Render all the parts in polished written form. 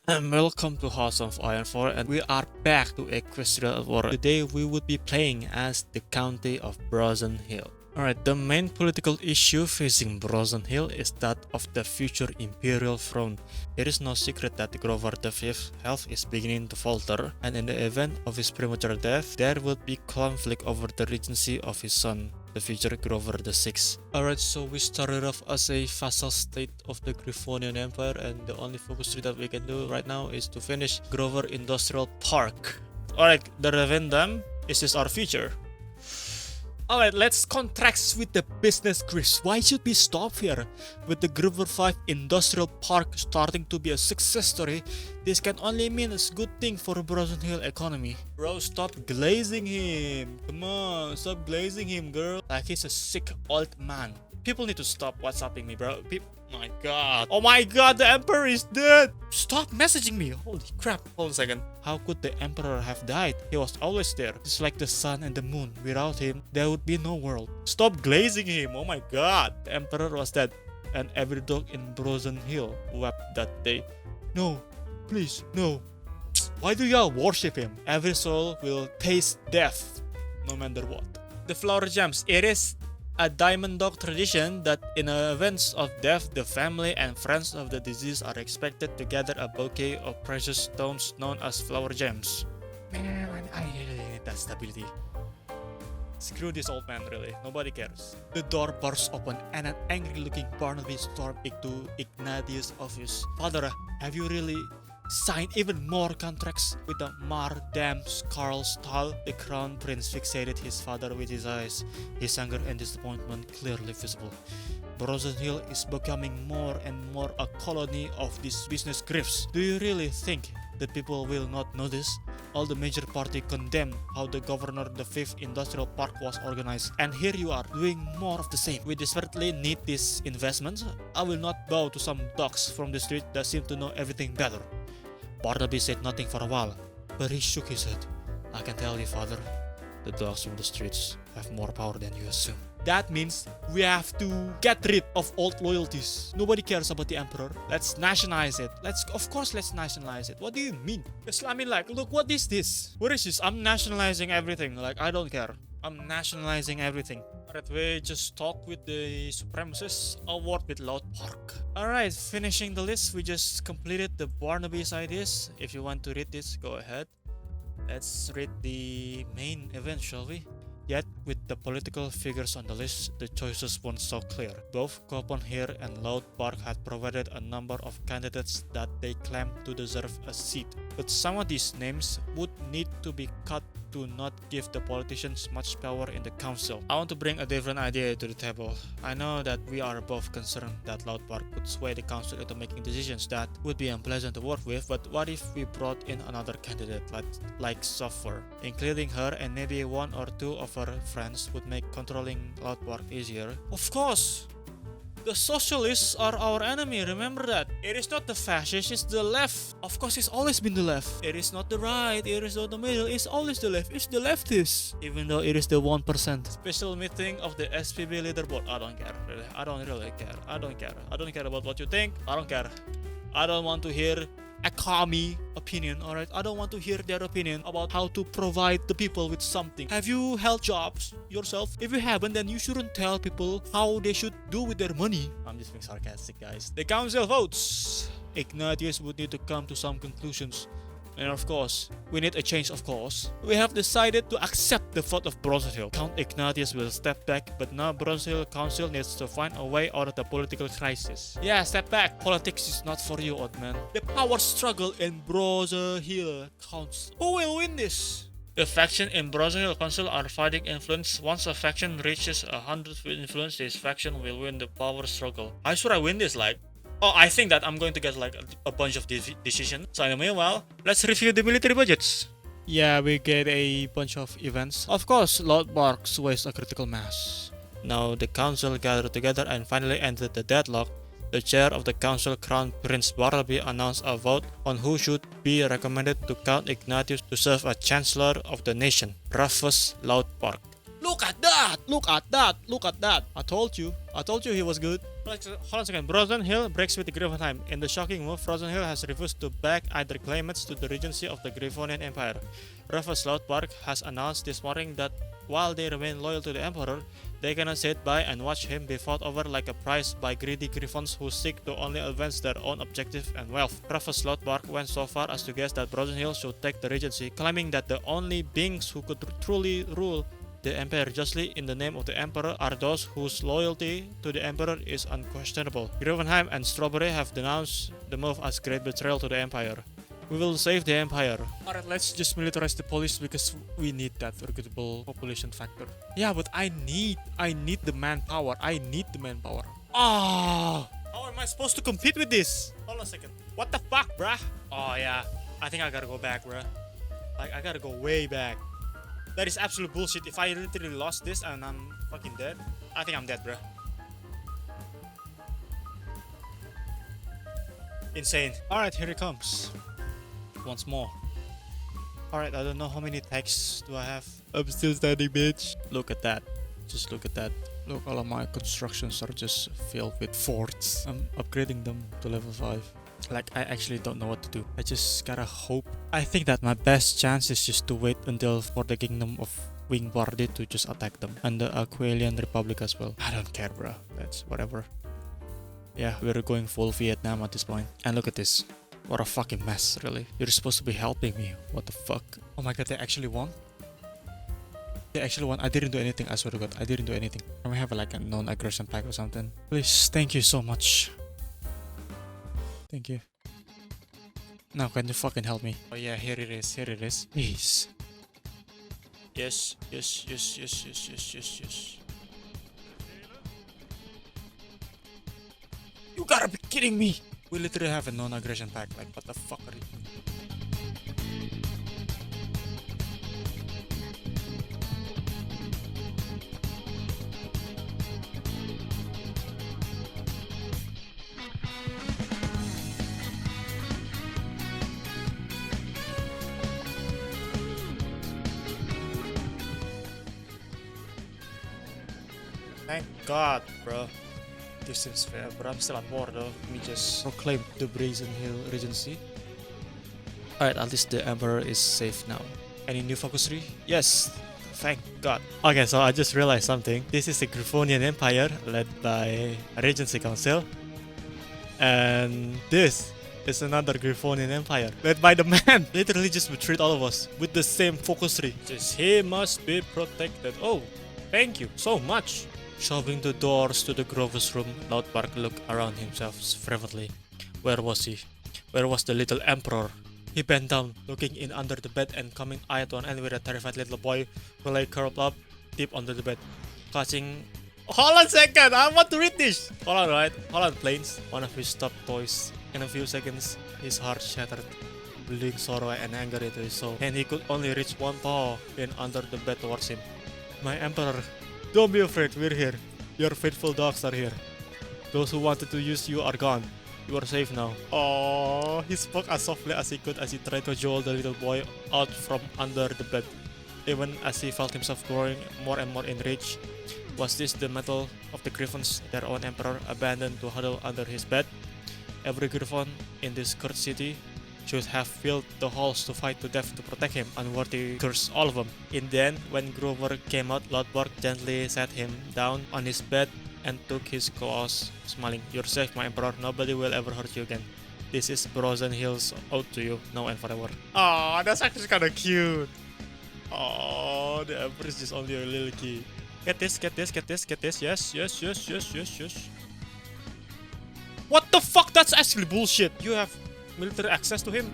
Welcome to House of Iron 4 and we are back to Equestria for today we would be playing as the county of Brazen Hill. Alright, the main political issue facing Brazen Hill is that of the future imperial throne. It is no secret that Grover V's health is beginning to falter, and in the event of his premature death, there would be conflict over the regency of his son, the future Grover VI. Alright, so we started off as a vassal state of the Griffonian Empire, and the only focus that we can do right now is to finish Grover Industrial Park. Alright, the Raven Dam is this our future. Alright, let's contrast with the business griefs. Why should we stop here? With the Grover 5 Industrial Park starting to be a success story, this can only mean a good thing for Brazen Hill economy. Bro, stop glazing him. Come on, stop glazing him, girl. Like he's a sick old man. People need to stop WhatsApping me, bro. My god. Oh my god, the Emperor is dead! Stop messaging me! Holy crap. Hold on a second. How could the Emperor have died? He was always there. Just like the sun and the moon. Without him, there would be no world. Stop glazing him! Oh my god. The Emperor was dead. And every dog in Brazen Hill wept that day. No. Please, no. Why do y'all worship him? Every soul will taste death. No matter what. The flower gems. It is a diamond dog tradition that in events of death, the family and friends of the deceased are expected to gather a bouquet of precious stones known as flower gems. Man, I really need that stability. Screw this old man, really. Nobody cares. The door bursts open and an angry-looking Barnaby stormed into Ignatius' office. Father, have you really signed even more contracts with the Mardam Carl Stahl? The crown prince fixated his father with his eyes, his anger and disappointment clearly visible. Brazen Hill is becoming more and more a colony of these business grifts. Do you really think that people will not notice? All the major parties condemned how the Governor the 5th Industrial Park was organized, and here you are doing more of the same. We desperately need these investments. I will not bow to some dogs from the street that seem to know everything better. Barnaby said nothing for a while, but he shook his head. I can tell you, father, the dogs from the streets have more power than you assume. That means we have to get rid of old loyalties. Nobody cares about the emperor. Let's nationalize it. Of course, let's nationalize it. What do you mean? I mean, like, look, what is this? What is this? I'm nationalizing everything. Like, I don't care. I'm nationalizing everything. Alright, we just talk with the supremacists, award with Loud Park. Alright, finishing the list, we just completed the Barnaby's ideas. If you want to read this, go ahead. Let's read the main event, shall we? Yet, with the political figures on the list, the choices weren't so clear. Both Copenhagen and Loud Park had provided a number of candidates that they claimed to deserve a seat. But some of these names would need to be cut to not give the politicians much power in the council. I want to bring a different idea to the table. I know that we are both concerned that Loud Park could sway the council into making decisions that would be unpleasant to work with, but what if we brought in another candidate like Software? Including her and maybe one or two of her friends would make controlling Loud Park easier. Of course! The socialists are our enemy, remember that. It is not the fascists, it's the left. Of course, it's always been the left. It is not the right, it is not the middle, it's always the left. It's the leftists. Even though it is the 1%. Special meeting of the SPB leaderboard. I don't care, really. I don't really care. I don't care. I don't care about what you think. I don't care. I don't want to hear a commie opinion, alright? I don't want to hear their opinion about how to provide the people with something. Have you held jobs yourself? If you haven't, then you shouldn't tell people how they should do with their money. I'm just being sarcastic, guys. The council votes. Ignatius would need to come to some conclusions. And of course, we need a change, of course. We have decided to accept the vote of Brazen Hill. Count Ignatius will step back, but now Brazen Hill Council needs to find a way out of the political crisis. Yeah, step back. Politics is not for you, old man. The power struggle in Brazen Hill Council. Who will win this? The faction in Brazen Hill Council are fighting influence. Once a faction reaches 100 influence, this faction will win the power struggle. How should I win this, like? Oh, I think that I'm going to get like a bunch of decisions. So in the meanwhile, let's review the military budgets. Yeah, we get a bunch of events. Of course, Loud Park sways a critical mass. Now the council gathered together and finally ended the deadlock. The chair of the council, Crown Prince Barnaby, announced a vote on who should be recommended to Count Ignatius to serve as Chancellor of the nation. Rufus Loud Park. Look at that! Look at that! Look at that! I told you he was good. Hold on a second. Bronson Hill breaks with the Griffenheim. In the shocking move, Bronson Hill has refused to back either claimants to the regency of the Griffonian Empire. Rufus Lothbark has announced this morning that while they remain loyal to the Emperor, they cannot sit by and watch him be fought over like a prize by greedy Griffons who seek to only advance their own objective and wealth. Rufus Lothbark went so far as to guess that Bronson Hill should take the regency, claiming that the only beings who could truly rule the Empire justly in the name of the Emperor are those whose loyalty to the Emperor is unquestionable. Griffenheim and Strawberry have denounced the move as great betrayal to the Empire. We will save the Empire. Alright, let's just militarize the police because we need that recruitable population factor. Yeah, but I need the manpower. I need the manpower. Ah! How am I supposed to compete with this? Hold on a second. What the fuck, bruh? Oh yeah, I think I gotta go back, bruh. Like, I gotta go way back. That is absolute bullshit. If I literally lost this and I'm fucking dead, I think I'm dead, bruh. Insane. Alright, here it comes. Once more. Alright, I don't know how many attacks do I have. I'm still standing, bitch. Look at that. Just look at that. Look, all of my constructions are just filled with forts. I'm upgrading them to level 5. Like, I actually don't know what to do. I just gotta hope. I think that my best chance is just to wait until for the kingdom of Wingwardy to just attack them. And the Aqualian Republic as well. I don't care, bro. That's whatever. Yeah, we're going full Vietnam at this point. And look at this. What a fucking mess, really. You're supposed to be helping me. What the fuck? Oh my god, they actually won? They actually won. I didn't do anything, I swear to god. I didn't do anything. Can we have like a non-aggression pack or something? Please, thank you so much. Thank you. Now, can you fucking help me? Oh yeah, here it is. Here it is. Please. Yes, yes, yes, yes, yes, yes, yes, yes. You gotta be kidding me! We literally have a non-aggression pack. Like, what the fuck are you doing? Thank God, bro. This seems fair, but I'm still at war though. Let me just proclaim the Brazen Hill Regency. Alright, at least the Emperor is safe now. Any new focus tree? Yes! Thank God. Okay, so I just realized something. This is the Griffonian Empire led by a Regency Council. And this is another Griffonian Empire led by the man. Literally just betrayed all of us with the same focus tree. Just he must be protected. Oh, thank you so much. Shoving the doors to the Grover's room, Lothbark looked around himself fervently. Where was he? Where was the little Emperor? He bent down, looking in under the bed and coming eye to an end with a terrified little boy who lay curled up deep under the bed, clutching... Hold on a second, I want to read this! Hold on, right? Hold on, planes. One of his top toys. In a few seconds, his heart shattered, bleeding sorrow and anger into his soul, and he could only reach one paw in under the bed towards him. My Emperor, don't be afraid, we're here. Your faithful dogs are here. Those who wanted to use you are gone. You are safe now. Oh, he spoke as softly as he could as he tried to jolt the little boy out from under the bed. Even as he felt himself growing more and more enraged. Was this the mettle of the Griffons, their own Emperor, abandoned to huddle under his bed? Every Griffon in this cursed city should have filled the halls to fight to death to protect him, unworthy curse all of them. In the end, when Grover came out, Lothbark gently sat him down on his bed and took his claws, smiling. You're safe, my Emperor. Nobody will ever hurt you again. This is Bronson Hill's ode to you, now and forever. Oh, that's actually kind of cute. Oh, the Emperor is just only a little kid. Get this, get this, get this, get this. Yes, yes, yes, yes, yes, yes. What the fuck? That's actually bullshit. You have military access to him.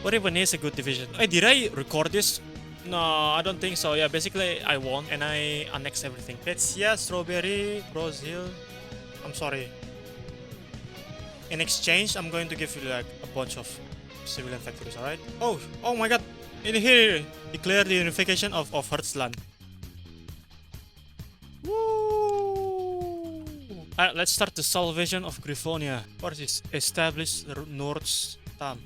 What even is a good division? Hey, did I record this? No, I don't think so. Yeah, basically I won and I annexed everything. Let's Strawberry, Rose Hill. I'm sorry. In exchange, I'm going to give you like a bunch of civilian factories, alright? Oh my god. In here, declare the unification of Heartsland. Alright, let's start the salvation of Griffonia. What is this? Establish North Stam.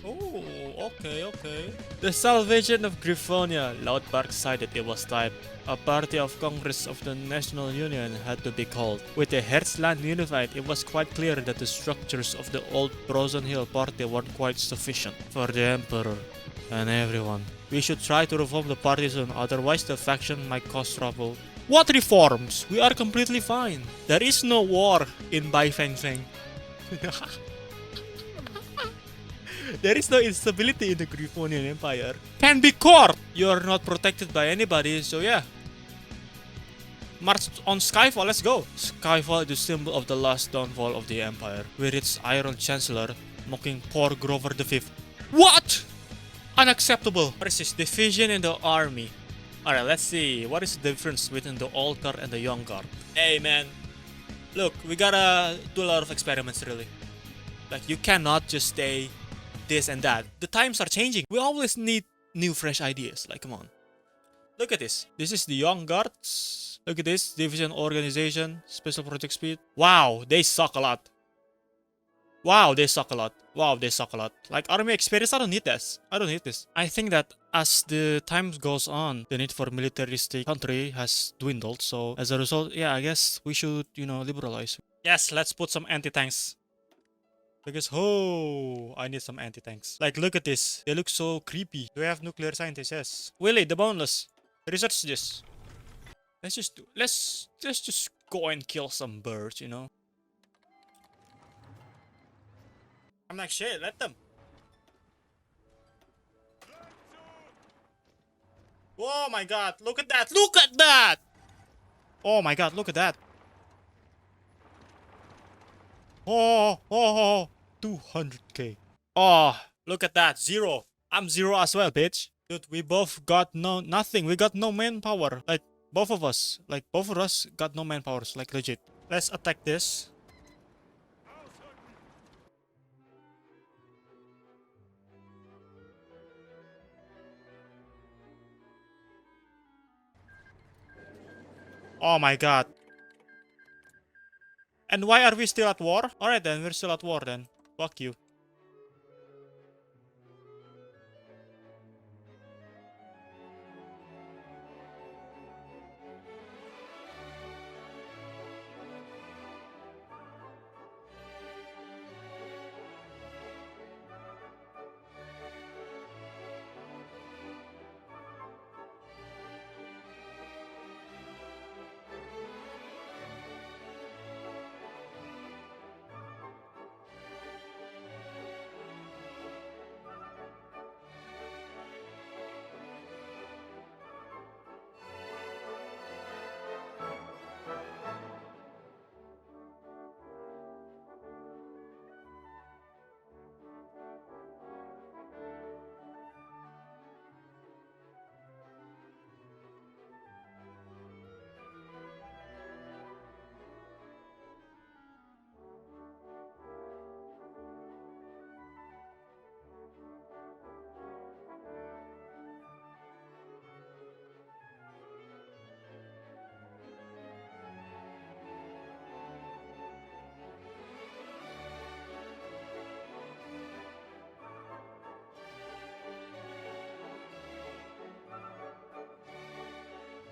Oh, okay. The salvation of Griffonia. Loudbark decided it was time. A party of Congress of the National Union had to be called. With the Herzland unified, it was quite clear that the structures of the old Frozen Hill party weren't quite sufficient for the Emperor and everyone. We should try to reform the party soon, otherwise the faction might cause trouble. What reforms? We are completely fine. There is no war in Bai Feng Feng. There is no instability in the Griffonian Empire. Can be court! You are not protected by anybody, so yeah. March on Skyfall, let's go! Skyfall is the symbol of the last downfall of the Empire, with its Iron Chancellor mocking poor Grover V. What?! Unacceptable! What is this? Division in the army. Alright, let's see. What is the difference between the old guard and the young guard? Hey man, look, we gotta do a lot of experiments really. Like, you cannot just stay this and that. The times are changing. We always need new fresh ideas. Like, come on. Look at this. This is the young guards. Look at this. Division organization. Special project speed. Wow, they suck a lot. Wow, they suck a lot. Wow, they suck a lot. Like, army experience, I don't need this. I don't need this. I think that as the time goes on, the need for militaristic country has dwindled. So, as a result, yeah, I guess we should, liberalize. Yes, let's put some anti-tanks. Because, oh, I need some anti-tanks. Like, look at this. They look so creepy. Do we have nuclear scientists? Yes. Willy, the boneless. Research this. Let's just go and kill some birds, I'm like, shit, let them. Oh my god, look at that! Look at that! Oh my god, look at that. Oh, 200k. Oh, look at that, 0. I'm 0 as well, bitch. Dude, we both got nothing. We got no manpower. Like, both of us got no manpowers, like legit. Let's attack this. Oh my god. And why are we still at war? Alright then, we're still at war then. Fuck you.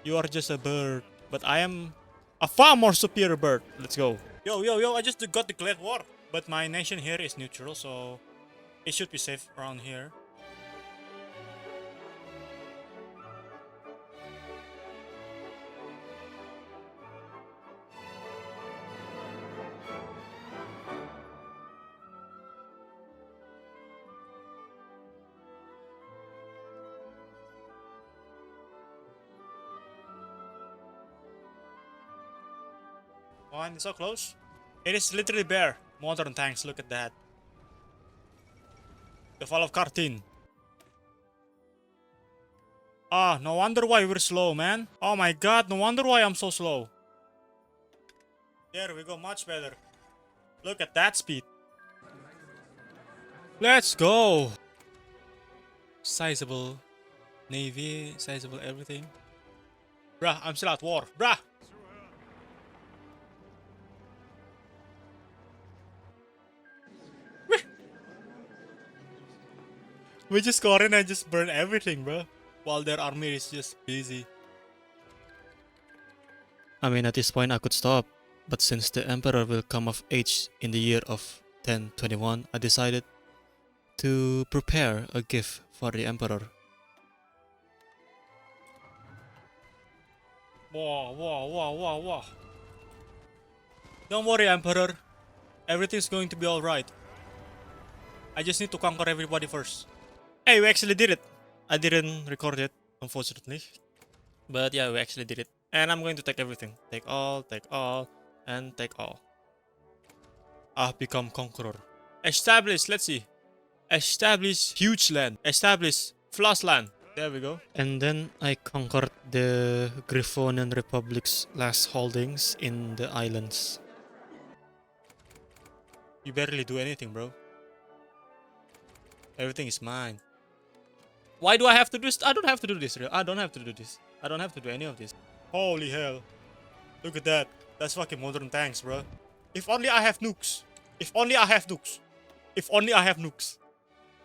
You are just a bird, but I am a far more superior bird. Let's go. Yo, I just got declared war. But my nation here is neutral, so it should be safe around here. One, it's so close. It is literally bare. Modern tanks, look at that. The fall of Kartin. Ah, no wonder why we're slow, man. Oh my god, no wonder why I'm so slow. There we go, much better. Look at that speed. Let's go. Sizable navy, sizable everything. Bruh, I'm still at war. Bruh. We just go in and just burn everything, bro. While their army is just busy. I mean, at this point I could stop. But since the emperor will come of age in the year of 1021, I decided to prepare a gift for the emperor. Whoa. Don't worry, emperor. Everything's going to be alright. I just need to conquer everybody first. Hey, we actually did it. I didn't record it, unfortunately. But yeah, we actually did it. And I'm going to take everything. Take all, and take all. I've become conqueror. Establish, let's see. Establish huge land. Establish flush land. There we go. And then I conquered the Griffonian Republic's last holdings in the islands. You barely do anything, bro. Everything is mine. Why do I have to do this? I don't have to do this, real. I don't have to do this. I don't have to do any of this. Holy hell. Look at that. That's fucking modern tanks, bro. If only I have nukes. If only I have nukes. If only I have nukes.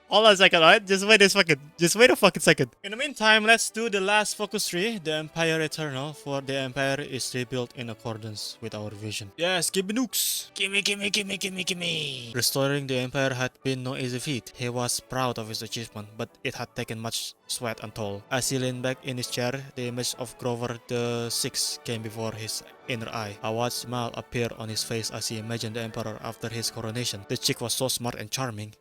Hold on a second, alright? Just wait a fucking second. In the meantime, let's do the last focus tree, the Empire Eternal, for the Empire is rebuilt in accordance with our vision. Yes, give me nukes! Gimme! Restoring the Empire had been no easy feat. He was proud of his achievement, but it had taken much sweat and toll. As he leaned back in his chair, the image of Grover the Sixth came before his inner eye. A wide smile appeared on his face as he imagined the Emperor after his coronation. The chick was so smart and charming.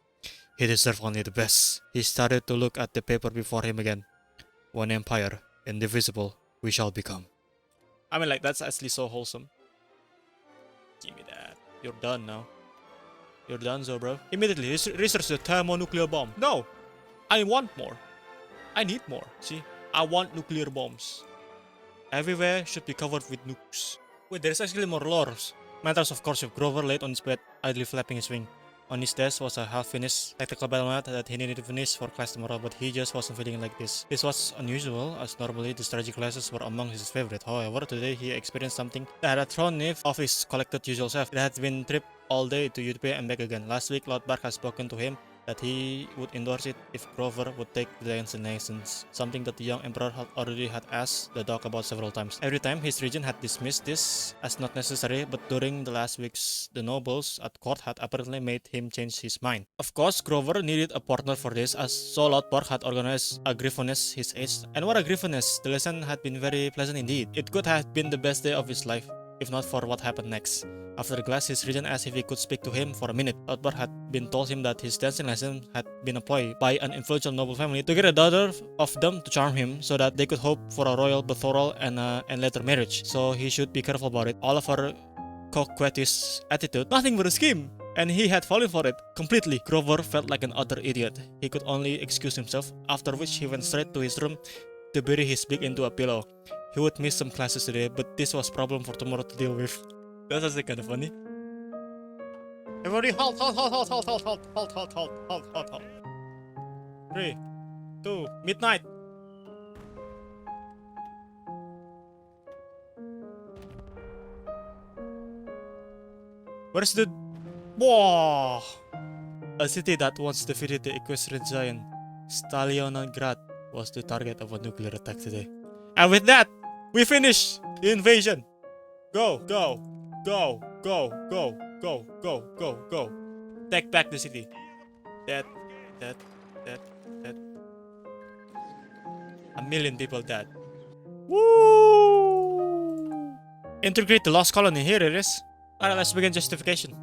He deserved only the best. He started to look at the paper before him again. One empire, indivisible, we shall become. I mean, like, that's actually so wholesome. Give me that. You're done now. You're done, so bro. Immediately, research the thermonuclear bomb. No! I want more. I need more. See? I want nuclear bombs. Everywhere should be covered with nukes. Wait, there's actually more lores. Matters of course, if Grover laid on his bed, idly flapping his wing. On his desk was a half-finished tactical battle mat that he needed to finish for class tomorrow, but he just wasn't feeling like this. This was unusual, as normally the strategy classes were among his favorite. However, today he experienced something that had thrown him off his collected usual self. It had been trip all day to Utopia and back again. Last week, Lord Bark had spoken to him that he would endorse it if Grover would take the nations, something that the young emperor had already asked the dog about several times. Every time his regent had dismissed this as not necessary, but during the last weeks, the nobles at court had apparently made him change his mind. Of course, Grover needed a partner for this, as so Lord Bark had organized a griffoness his age. And what a griffoness! The lesson had been very pleasant indeed. It could have been the best day of his life, if not for what happened next. After the class, his regent asked if he could speak to him for a minute. Lord had been told him that his dancing lesson had been employed by an influential noble family to get a daughter of them to charm him so that they could hope for a royal betrothal and later marriage. So he should be careful about it. All of her coquettish attitude, nothing but a scheme. And he had fallen for it completely. Grover felt like an utter idiot. He could only excuse himself, after which he went straight to his room to bury his beak into a pillow. He would miss some classes today, but this was a problem for tomorrow to deal with. That's actually kind of funny. Everybody halt. 3, 2, midnight. Where's the... Whoa! A city that once defeated the Equestrian giant, Stalionagrad, was the target of a nuclear attack today. And with that, we finish the invasion. Go. Take back the city. Dead. A million people dead. Woo! Integrate the lost colony. Here it is. Alright, let's begin justification.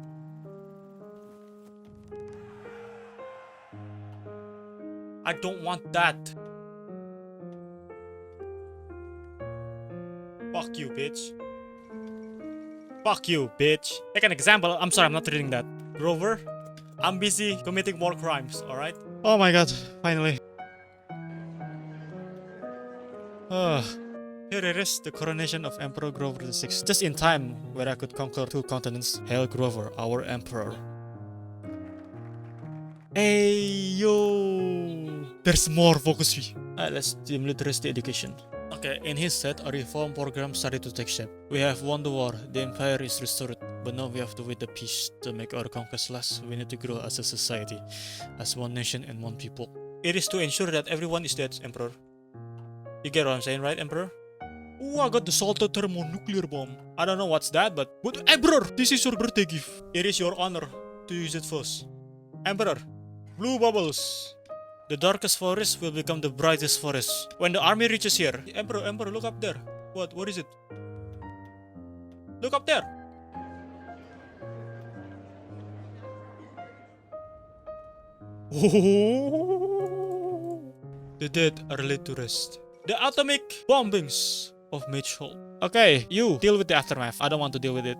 I don't want that. Fuck you, bitch. Fuck you, bitch. Take an example. I'm sorry, I'm not reading that. Grover, I'm busy committing more crimes, alright? Oh my god, finally. Here it is, the coronation of Emperor Grover the Sixth. Just in time, where I could conquer 2 continents. Hail Grover, our emperor. Hey, yo! There's more focus tree. Alright, let's do literacy education. Okay, in his set, a reform program started to take shape. We have won the war, the empire is restored, but now we have to win the peace. To make our conquest last, we need to grow as a society, as one nation and one people. It is to ensure that everyone is dead, Emperor. You get what I'm saying, right, Emperor? Oh, I got the salted thermonuclear bomb. I don't know what's that, but Emperor, this is your birthday gift. It is your honor to use it first. Emperor, blue bubbles. The darkest forest will become the brightest forest when the army reaches here. Emperor, look up there. What is it? Look up there. Oh, the dead are laid to rest. The atomic bombings of Mitchell. Okay, you deal with the aftermath. I don't want to deal with it.